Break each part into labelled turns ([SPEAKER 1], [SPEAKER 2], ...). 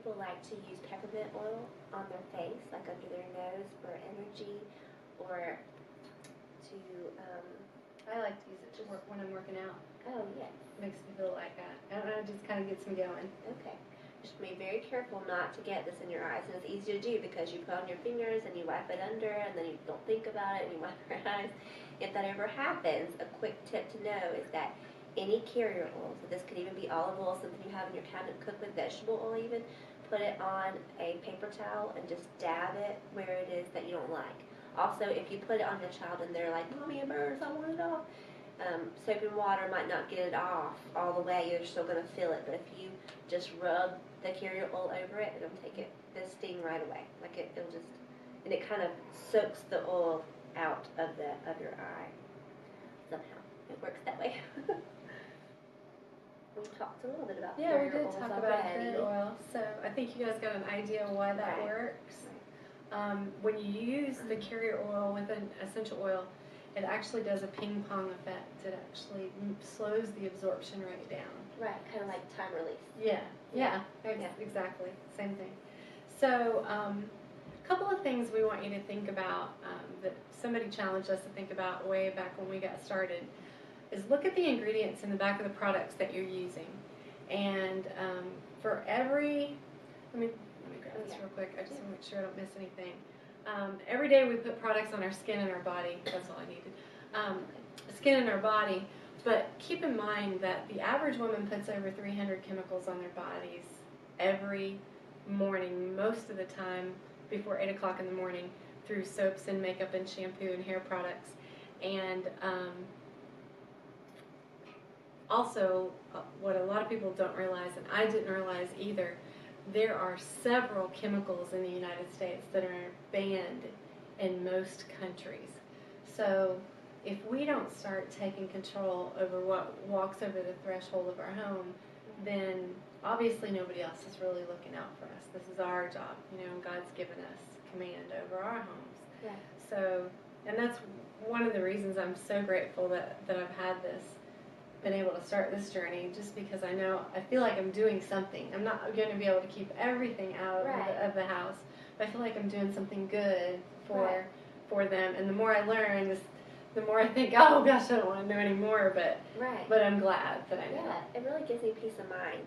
[SPEAKER 1] people like to use peppermint oil on their face, like under their nose for energy, or to,
[SPEAKER 2] I like to use it to work when I'm working out.
[SPEAKER 1] oh, yes.
[SPEAKER 2] Makes me feel like that. I don't know, it just kind of gets me going.
[SPEAKER 1] Okay. Just be very careful not to get this in your eyes. And it's easy to do because you put on your fingers and you wipe it under and then you don't think about it and you wipe your eyes. If that ever happens, a quick tip to know is that any carrier oil, so this could even be olive oil, something you have in your cabinet, cook with vegetable oil even, put it on a paper towel and just dab it where it is that you don't like. Also, if you put it on your child and they're like, Mommy, it burns, I want it off, soap and water might not get it off all the way. You're still going to feel it. But if you just rub the carrier oil over it, it'll take the sting right away. Like it'll just, and it kind of soaks the oil out of your eye. Somehow it works that way. We talked a little bit about carrier
[SPEAKER 2] we did
[SPEAKER 1] oils
[SPEAKER 2] talk
[SPEAKER 1] already.
[SPEAKER 2] about carrier oil. So I think you guys got an idea why that works. When you use the carrier oil with an essential oil, it actually does a ping pong effect. It actually slows the absorption rate down.
[SPEAKER 1] Right, kind of like time release.
[SPEAKER 2] Yeah, exactly. Same thing. So a couple of things we want you to think about that somebody challenged us to think about way back when we got started is look at the ingredients in the back of the products that you're using. And for every, let me grab this real quick. I just want to make sure I don't miss anything. Every day we put products on our skin and our body. That's all I needed. Skin and our body. But keep in mind that the average woman puts over 300 chemicals on their bodies every morning, most of the time before 8 o'clock in the morning, through soaps and makeup and shampoo and hair products. And also, what a lot of people don't realize, and I didn't realize either, there are several chemicals in the United States that are banned in most countries. So if we don't start taking control over what walks over the threshold of our home, then obviously nobody else is really looking out for us. This is our job, and God's given us command over our homes.
[SPEAKER 1] Yeah.
[SPEAKER 2] So, and that's one of the reasons I'm so grateful that I've had this, been able to start this journey, just because I feel like I'm doing something. I'm not going to be able to keep everything out of the house, but I feel like I'm doing something good for them. And the more I learn, the more I think, oh gosh, I don't want to know anymore. But I'm glad that I know.
[SPEAKER 1] Yeah, it really gives me peace of mind.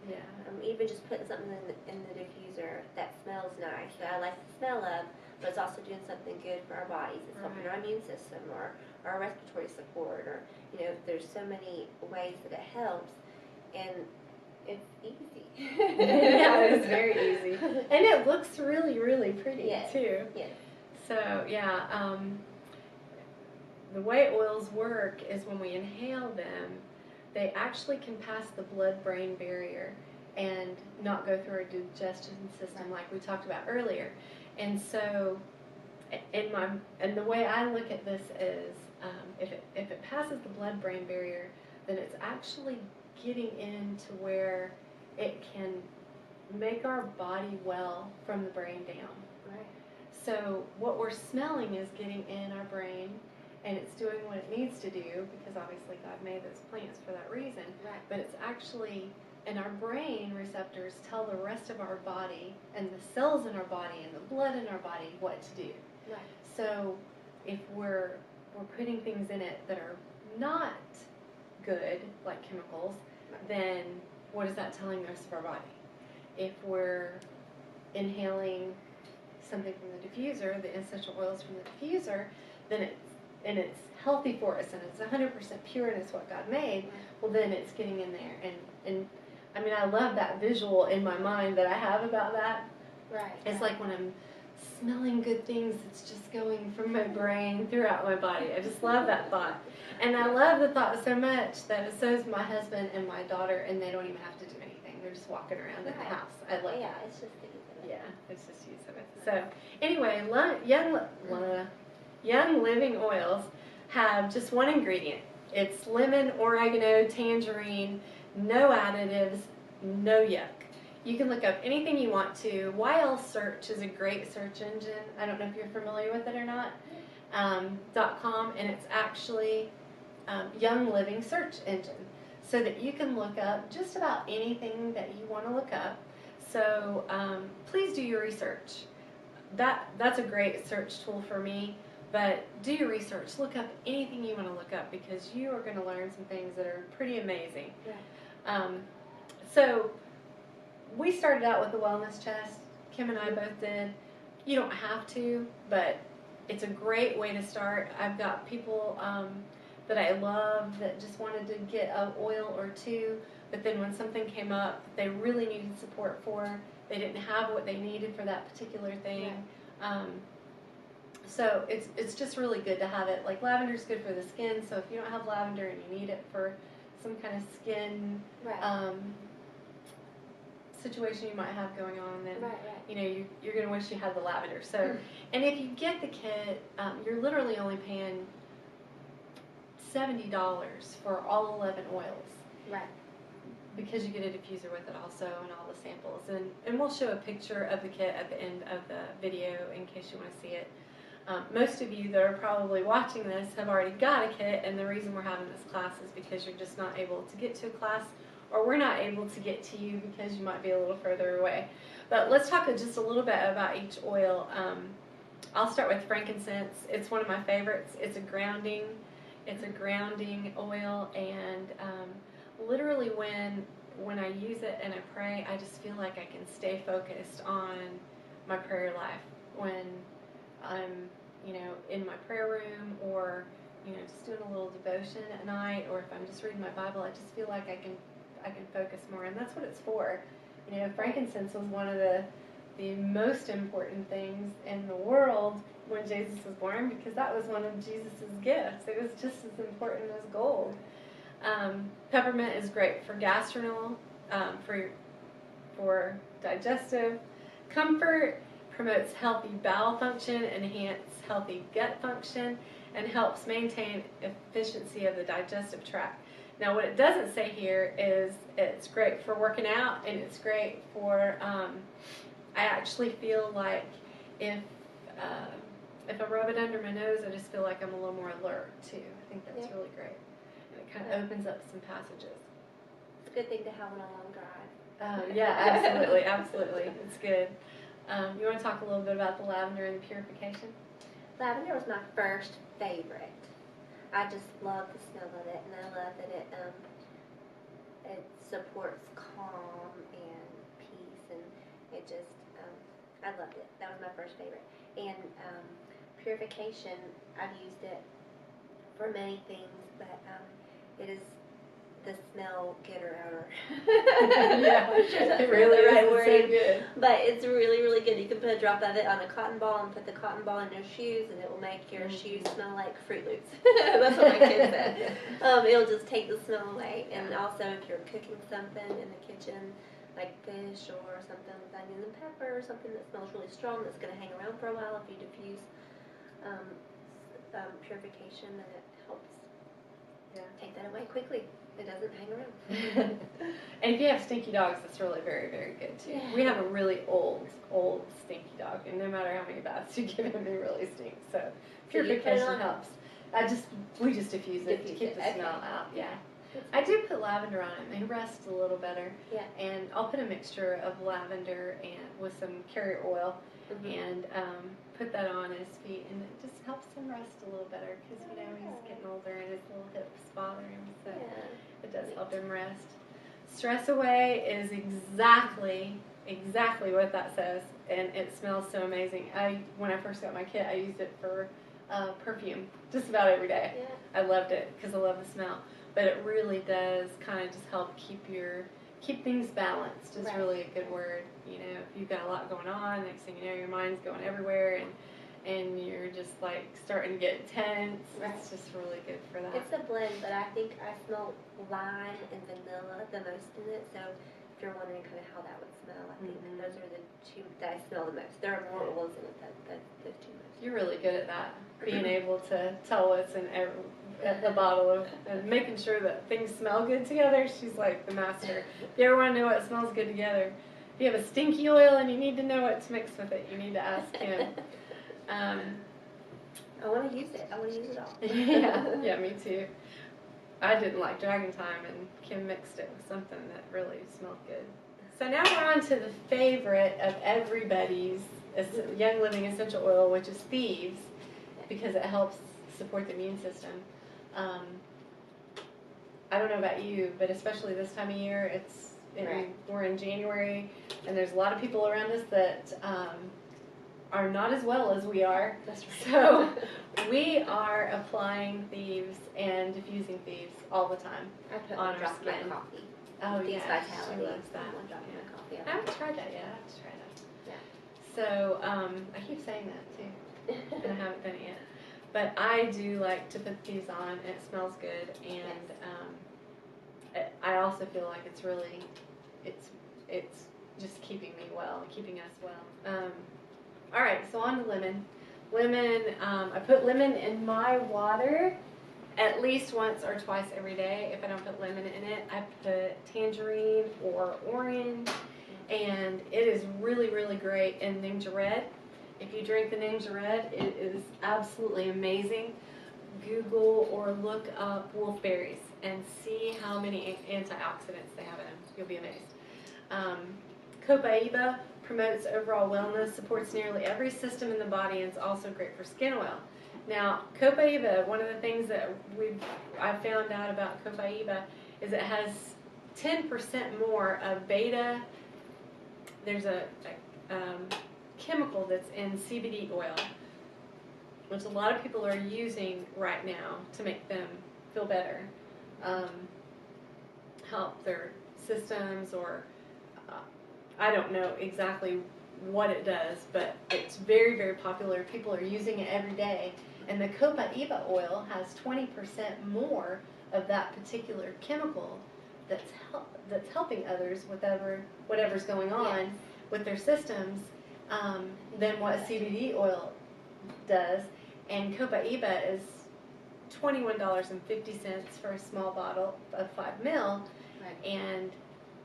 [SPEAKER 2] Yeah.
[SPEAKER 1] Even just putting something in the diffuser that smells nice, that I like the smell of, but it's also doing something good for our bodies. It's helping our immune system or our respiratory support, or there's so many ways that it helps, and it's easy.
[SPEAKER 2] Yeah, it's very easy, and it looks really, really pretty too.
[SPEAKER 1] Yes.
[SPEAKER 2] So the way oils work is when we inhale them, they actually can pass the blood-brain barrier and not go through our digestion system like we talked about earlier. And so, and the way I look at this is, if it passes the blood-brain barrier, then it's actually getting into where it can make our body well from the brain down.
[SPEAKER 1] Right.
[SPEAKER 2] So what we're smelling is getting in our brain, and it's doing what it needs to do, because obviously God made those plants for that reason.
[SPEAKER 1] Right.
[SPEAKER 2] But it's actually, and our brain receptors tell the rest of our body, and the cells in our body, and the blood in our body, what to do.
[SPEAKER 1] Right.
[SPEAKER 2] So if we're putting things in it that are not good, like chemicals, then what is that telling the rest of our body? If we're inhaling something from the diffuser, the essential oils from the diffuser, then it's healthy for us, and it's 100% pure, and it's what God made, well, then it's getting in there. And I mean, I love that visual in my mind that I have about that.
[SPEAKER 1] Right.
[SPEAKER 2] It's like when I'm smelling good things, it's just going from my brain throughout my body. I just love that thought. And I love the thought so much that so is my husband and my daughter, and they don't even have to do anything. They're just walking around in the house. I love that.
[SPEAKER 1] Yeah, it's just the use of it.
[SPEAKER 2] Yeah, it's just use of it. So anyway, Young Living oils have just one ingredient. It's lemon, oregano, tangerine, no additives, no yuck. You can look up anything you want to. YL Search is a great search engine. I don't know if you're familiar with it or not. .com, and it's actually Young Living search engine, so that you can look up just about anything that you want to look up. So please do your research. That's a great search tool for me. But do your research. Look up anything you want to look up because you are going to learn some things that are pretty amazing.
[SPEAKER 1] Right.
[SPEAKER 2] So we started out with the wellness chest. Kim and I both did. You don't have to, but it's a great way to start. I've got people that I love that just wanted to get an oil or two, but then when something came up that they really needed support for, they didn't have what they needed for that particular thing.
[SPEAKER 1] Right.
[SPEAKER 2] So it's just really good to have it. Like lavender's good for the skin, so if you don't have lavender and you need it for some kind of skin
[SPEAKER 1] Right.
[SPEAKER 2] situation you might have going on, then
[SPEAKER 1] Right.
[SPEAKER 2] you know you're going to wish you had the lavender. So, and if you get the kit, you're literally only paying $70 for all 11 oils.
[SPEAKER 1] Right.
[SPEAKER 2] Because you get a diffuser with it also and all the samples. And we'll show a picture of the kit at the end of the video in case you want to see it. Most of you that are probably watching this have already got a kit, and the reason we're having this class is because you're just not able to get to a class, or we're not able to get to you because you might be a little further away. But let's talk just a little bit about each oil. I'll start with frankincense. It's one of my favorites. It's a grounding oil, and literally when I use it and I pray, I just feel like I can stay focused on my prayer life when I'm, in my prayer room, or, just doing a little devotion at night, or if I'm just reading my Bible. I just feel like I can focus more, and that's what it's for. Frankincense was one of the most important things in the world when Jesus was born, because that was one of Jesus's gifts. It was just as important as gold. Peppermint is great for gastrinal, for digestive comfort, promotes healthy bowel function, enhance healthy gut function, and helps maintain efficiency of the digestive tract. Now, what it doesn't say here is it's great for working out, and it's great for, I actually feel like if I rub it under my nose, I just feel like I'm a little more alert, too. I think that's really great. And it kind of opens up some passages.
[SPEAKER 1] It's a good thing to have on a long drive.
[SPEAKER 2] Yeah, absolutely, absolutely. It's good. You want to talk a little bit about the lavender and the purification?
[SPEAKER 1] Lavender was my first favorite. I just love the smell of it, and I love that it supports calm and peace, and it just, I loved it. That was my first favorite. And purification, I've used it for many things, but it is the smell getter-outer.
[SPEAKER 2] Yeah, it really is. Right, so good.
[SPEAKER 1] But it's really, really good. You can put a drop of it on a cotton ball and put the cotton ball in your shoes, and it will make your shoes smell like Fruit Loops. That's what my kids said. It'll just take the smell away. And also, if you're cooking something in the kitchen, like fish or something with onion and pepper, or something that smells really strong that's going to hang around for a while, if you diffuse purification, then it helps take that away quickly. It doesn't hang around.
[SPEAKER 2] And if you have stinky dogs, that's really very, very good too. Yeah. We have a really old stinky dog, and no matter how many baths you give him, he really stinks. So purification helps. We just diffuse it to keep the smell out. Yeah. I do put lavender on it, and they rest a little better. Yeah. And I'll put a mixture of lavender and with some carrier oil, and put that on his feet, and it just helps him rest a little better because he's getting older and his little hips bother him, so it does help him rest. Stress Away is exactly what that says, and it smells so amazing. When I first got my kit, I used it for perfume just about every day. Yeah. I loved it because I love the smell, but it really does kind of just help keep things balanced is really a good word. If you've got a lot going on, next thing you know, your mind's going everywhere, and you're just like starting to get tense. Right. It's just really good for that.
[SPEAKER 1] It's a blend, but I think I smell lime and vanilla the most in it. So if you're wondering kind of how that would smell, I think those are the two that I smell the most. There are more oils in it than the two most.
[SPEAKER 2] You're really good at that, being able to tell what's in the bottle and making sure that things smell good together. She's like the master. If you ever want to know what smells good together, if you have a stinky oil and you need to know what to mix with it, you need to ask him.
[SPEAKER 1] I want to use it. I want to use it all.
[SPEAKER 2] Yeah, me too. I didn't like Dragon Time, and Kim mixed it with something that really smelled good. So now we're on to the favorite of everybody's Young Living essential oil, which is thieves, because it helps support the immune system. I don't know about you, but especially this time of year, we're in January, and there's a lot of people around us that are not as well as we are.
[SPEAKER 1] That's right.
[SPEAKER 2] So we are applying thieves and diffusing thieves all the time.
[SPEAKER 1] I put
[SPEAKER 2] on
[SPEAKER 1] one
[SPEAKER 2] our
[SPEAKER 1] drop in my
[SPEAKER 2] skin.
[SPEAKER 1] coffee.
[SPEAKER 2] Oh
[SPEAKER 1] Thieves
[SPEAKER 2] yeah,
[SPEAKER 1] Vitality.
[SPEAKER 2] she loves that.
[SPEAKER 1] One drop in my coffee.
[SPEAKER 2] I haven't tried that yet. I have to try that.
[SPEAKER 1] Yeah.
[SPEAKER 2] So I keep saying that too, and I haven't done it yet. But I do like to put these on, and it smells good, and I also feel like it's really, it's just keeping me well, keeping us well. All right, so on to lemon. Lemon, I put lemon in my water at least once or twice every day. If I don't put lemon in it, I put tangerine or orange, and it is really, really great in Ninja Red. If you drink the Ninja Red, it is absolutely amazing. Google or look up wolfberries and see how many antioxidants they have in them. You'll be amazed. Copaiba promotes overall wellness, supports nearly every system in the body, and is also great for skin oil. Now, Copaiba, one of the things that I found out about Copaiba is it has 10% more of beta. There's a chemical that's in CBD oil, which a lot of people are using right now to make them feel better, help their systems, or I don't know exactly what it does, but it's very, very popular. People are using it every day, and the Copaiba oil has 20% more of that particular chemical that's helping others with whatever's going on with their systems than what CBD oil does. And Copaiba is $21.50 for a small bottle of 5 ml, and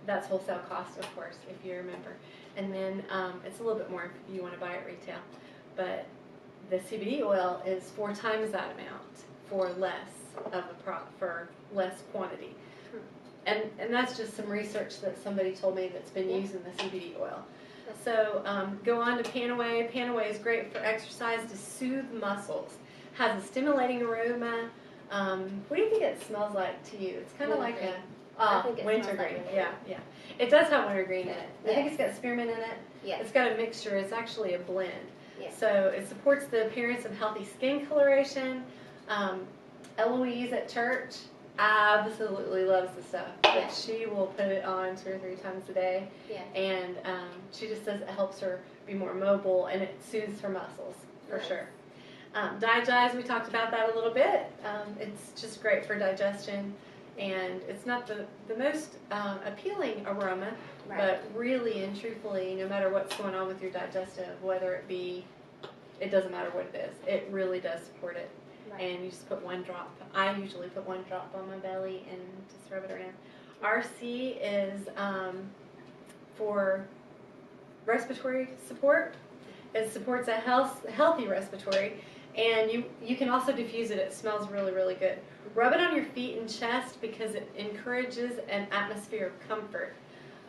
[SPEAKER 2] that's wholesale cost, of course, if you remember. And then it's a little bit more if you want to buy it retail. But the CBD oil is 4 times that amount for less of for less quantity. And that's just some research that somebody told me that's been using the CBD oil. So go on to Panaway. Panaway is great for exercise to soothe muscles. Has a stimulating aroma. What do you think it smells like to you? It's kind of like a wintergreen.
[SPEAKER 1] Like
[SPEAKER 2] yeah. It does have wintergreen in it. I think it's got spearmint in it.
[SPEAKER 1] Yes.
[SPEAKER 2] It's got a mixture. It's actually a blend.
[SPEAKER 1] Yes.
[SPEAKER 2] So it supports the appearance of healthy skin coloration. Eloise at church absolutely loves the stuff. But she will put it on 2 or 3 times a day. Yeah. And she just says it helps her be more mobile, and it soothes her muscles for sure. Digest, we talked about that a little bit. It's just great for digestion, and it's not the most appealing aroma, but really and truthfully, no matter what's going on with your digestive, whether it be, it doesn't matter what it is, it really does support it. And you just put 1 drop. I usually put 1 drop on my belly and just rub it around. RC is for respiratory support. It supports a healthy respiratory, and you can also diffuse it. It smells really, really good. Rub it on your feet and chest because it encourages an atmosphere of comfort.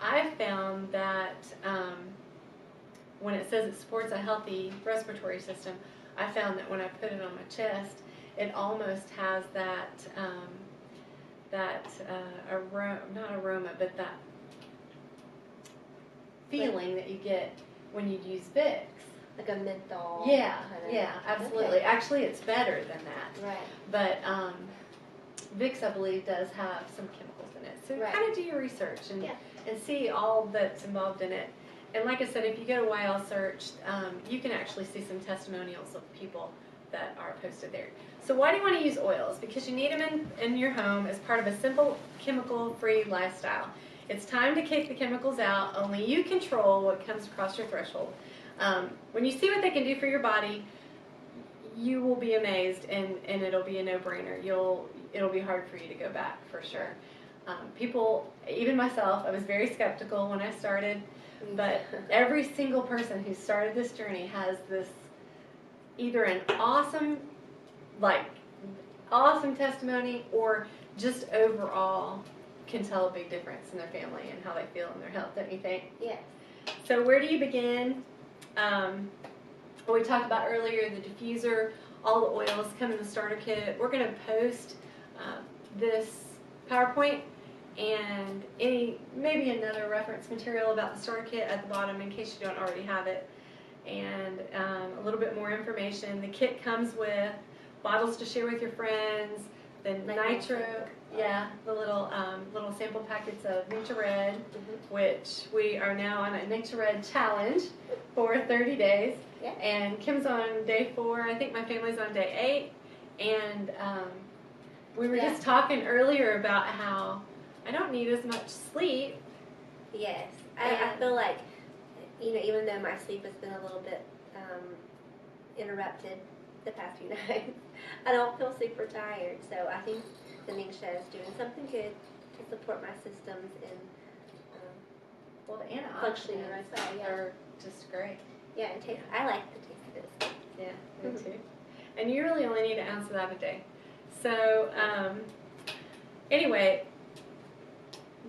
[SPEAKER 2] I found that when it says it supports a healthy respiratory system, I found that when I put it on my chest, it almost has that aroma, not aroma, but that feeling that you get when you use Vicks.
[SPEAKER 1] Like a menthol.
[SPEAKER 2] Yeah, absolutely. Okay. Actually, it's better than that.
[SPEAKER 1] Right.
[SPEAKER 2] But Vicks, I believe, does have some chemicals in it. So kind of do your research and see all that's involved in it. And like I said, if you go to YL Search, you can actually see some testimonials of people that are posted there. So why do you want to use oils? Because you need them in your home as part of a simple chemical-free lifestyle. It's time to kick the chemicals out. Only you control what comes across your threshold. When you see what they can do for your body, you will be amazed, and it'll be a no-brainer. It'll be hard for you to go back, for sure. People, even myself, I was very skeptical when I started, but every single person who started this journey has this either an awesome testimony or just overall can tell a big difference in their family and how they feel in their health, don't you think?
[SPEAKER 1] Yes.
[SPEAKER 2] So where do you begin? What we talked about earlier, the diffuser, all the oils come in the starter kit. We're going to post this PowerPoint and maybe another reference material about the starter kit at the bottom in case you don't already have it, and a little bit more information. The kit comes with bottles to share with your friends, the nitro, the little sample packets of Nature Red, which we are now on a Nature Red challenge for 30 days.
[SPEAKER 1] Yeah.
[SPEAKER 2] And Kim's on day 4. I think my family's on day 8. And we were just talking earlier about how I don't need as much sleep.
[SPEAKER 1] Yes. I feel like, even though my sleep has been a little bit interrupted the past few nights, I don't feel super tired. So I think the Ningxia is doing something good to support my systems in
[SPEAKER 2] the
[SPEAKER 1] functioning the right way.
[SPEAKER 2] are just great.
[SPEAKER 1] Yeah, and taste. I like the taste of this.
[SPEAKER 2] Yeah, me too. And you really only need an ounce of that a day. So anyway,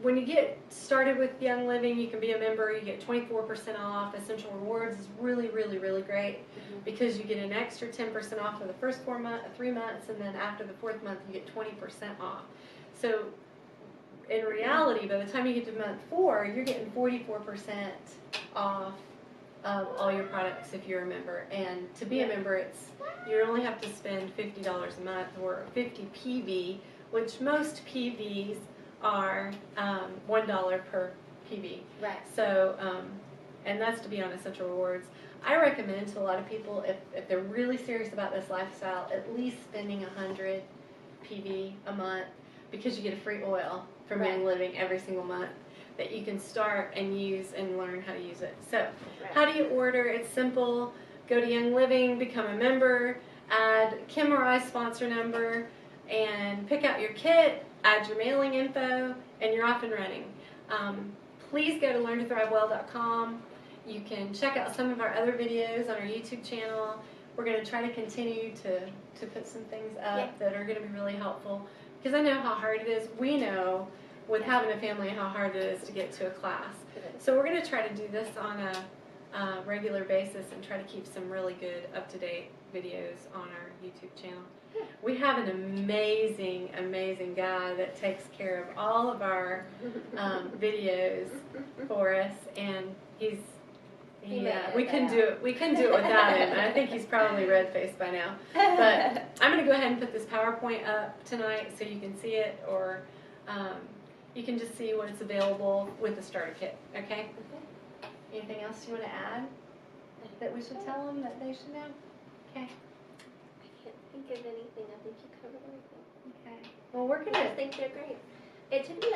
[SPEAKER 2] when you get started with Young Living, you can be a member. You get 24% off. Essential Rewards is really, really, really great because you get an extra 10% off for the first 3 months, and then after the 4th month, you get 20% off. So in reality, by the time you get to month 4, you're getting 44% off of all your products if you're a member. And to be a member, you only have to spend $50 a month or 50 PV, which most PVs are $1 per PV.
[SPEAKER 1] Right.
[SPEAKER 2] So, and that's to be on Essential Rewards. I recommend to a lot of people, if they're really serious about this lifestyle, at least spending 100 PV a month, because you get a free oil from Young Living every single month that you can start and use and learn how to use it. So, how do you order? It's simple. Go to Young Living, become a member, add Kim or I's sponsor number, and pick out your kit, add your mailing info, and you're off and running. Please go to learntothrivewell.com. You can check out some of our other videos on our YouTube channel. We're going to try to continue to put some things up that are going to be really helpful, because I know how hard it is. We know with having a family how hard it is to get to a class. So we're going to try to do this on a regular basis and try to keep some really good up-to-date videos on our YouTube channel. We have an amazing, amazing guy that takes care of all of our videos for us, and we couldn't do it without him. And I think he's probably red-faced by now. But I'm going to go ahead and put this PowerPoint up tonight so you can see it, or you can just see what's available with the starter kit. Okay? Anything else you want to add that we should tell them that they should know? Okay.
[SPEAKER 1] I can't think of anything. I think you covered everything.
[SPEAKER 2] Okay. Well, we're going
[SPEAKER 1] to. I think they're great. It took me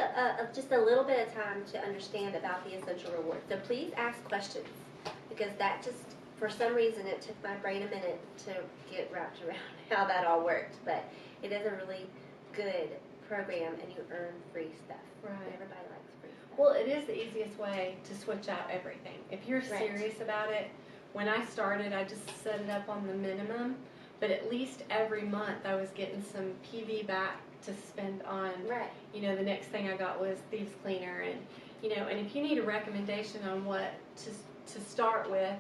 [SPEAKER 1] just a little bit of time to understand about the Essential Rewards. So please ask questions, because that just, for some reason, it took my brain a minute to get wrapped around how that all worked. But it is a really good program, and you earn free stuff.
[SPEAKER 2] Right.
[SPEAKER 1] Everybody likes free stuff.
[SPEAKER 2] Well, it is the easiest way to switch out everything. If you're serious about it, when I started, I just set it up on the minimum, but at least every month I was getting some PV back to spend on, the next thing I got was Thieves Cleaner, and and if you need a recommendation on what to start with,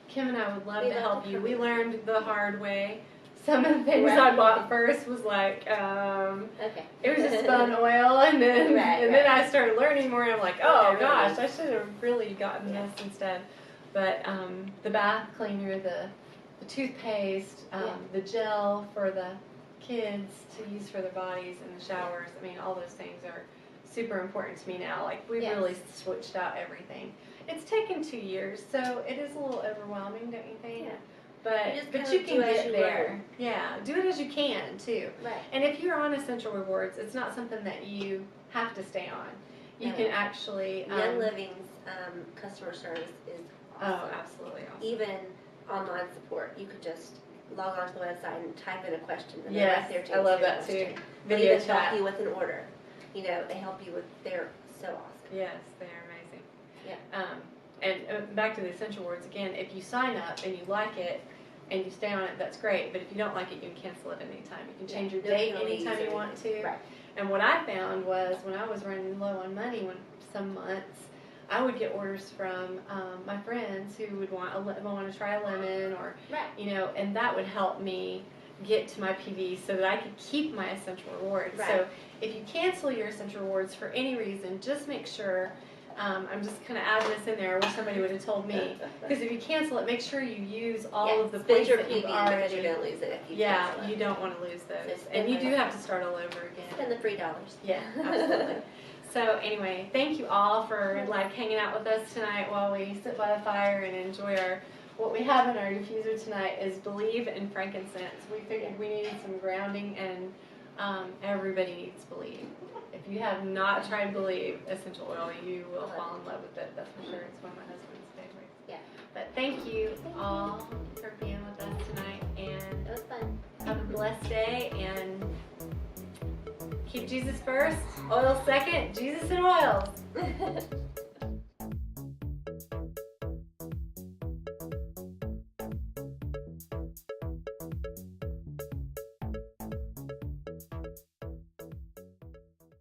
[SPEAKER 2] Kim and I would love to help you. We learned the hard way. Some of the things I bought first was like, it was just spun oil, and then then I started learning more, and I'm like, oh gosh, I should have really gotten this instead. But the bath cleaner, the toothpaste, the gel for the kids to use for their bodies in the showers, I mean, all those things are super important to me now. Like, we really switched out everything. It's taken 2 years, so it is a little overwhelming, don't you think? Yeah. But you can get there. Yeah, do it as you can, too. Right. And if you're on Essential Rewards, it's not something that you have to stay on. You can actually...
[SPEAKER 1] Young Living's customer service is awesome.
[SPEAKER 2] Oh, absolutely awesome.
[SPEAKER 1] Even online support. You could just log on to the website and type in a question, and they're right there to
[SPEAKER 2] I love that, too.
[SPEAKER 1] Video chat. They help you with an order. They help you with... They're so awesome.
[SPEAKER 2] Yes, they are amazing. Yeah. And back to the Essential Rewards again, if you sign up and you like it, and you stay on it, that's great. But if you don't like it, you can cancel it anytime. You can change your
[SPEAKER 1] no
[SPEAKER 2] date
[SPEAKER 1] penalties
[SPEAKER 2] anytime you
[SPEAKER 1] or
[SPEAKER 2] want to.
[SPEAKER 1] anything. Right.
[SPEAKER 2] And what I found was when I was running low on money, some months, I would get orders from my friends who would want to try a lemon, or
[SPEAKER 1] Right.
[SPEAKER 2] and that would help me get to my PV so that I could keep my essential rewards.
[SPEAKER 1] Right.
[SPEAKER 2] So if you cancel your essential rewards for any reason, just make sure. I'm just kind of adding this in there, I wish somebody would have told me. Because if you cancel it, make sure you use all of the
[SPEAKER 1] spend
[SPEAKER 2] points
[SPEAKER 1] your
[SPEAKER 2] that you've
[SPEAKER 1] PV
[SPEAKER 2] already.
[SPEAKER 1] because you're gonna lose it if you
[SPEAKER 2] Yeah,
[SPEAKER 1] cancel it.
[SPEAKER 2] you don't want to lose those,
[SPEAKER 1] So
[SPEAKER 2] and you
[SPEAKER 1] spend
[SPEAKER 2] do
[SPEAKER 1] the-
[SPEAKER 2] have to start all over again.
[SPEAKER 1] Spend the $3.
[SPEAKER 2] Yeah, absolutely. So anyway, thank you all for hanging out with us tonight while we sit by the fire and enjoy what we have in our diffuser tonight is Believe in Frankincense. We figured we needed some grounding, and everybody needs Believe. If you have not tried Believe essential oil, you will fall in love with it. That's for sure. It's one of my husband's favorites.
[SPEAKER 1] Yeah.
[SPEAKER 2] But thank you all for being with us tonight, and
[SPEAKER 1] It was fun.
[SPEAKER 2] have a blessed day, and keep Jesus first, oil second, Jesus and oils.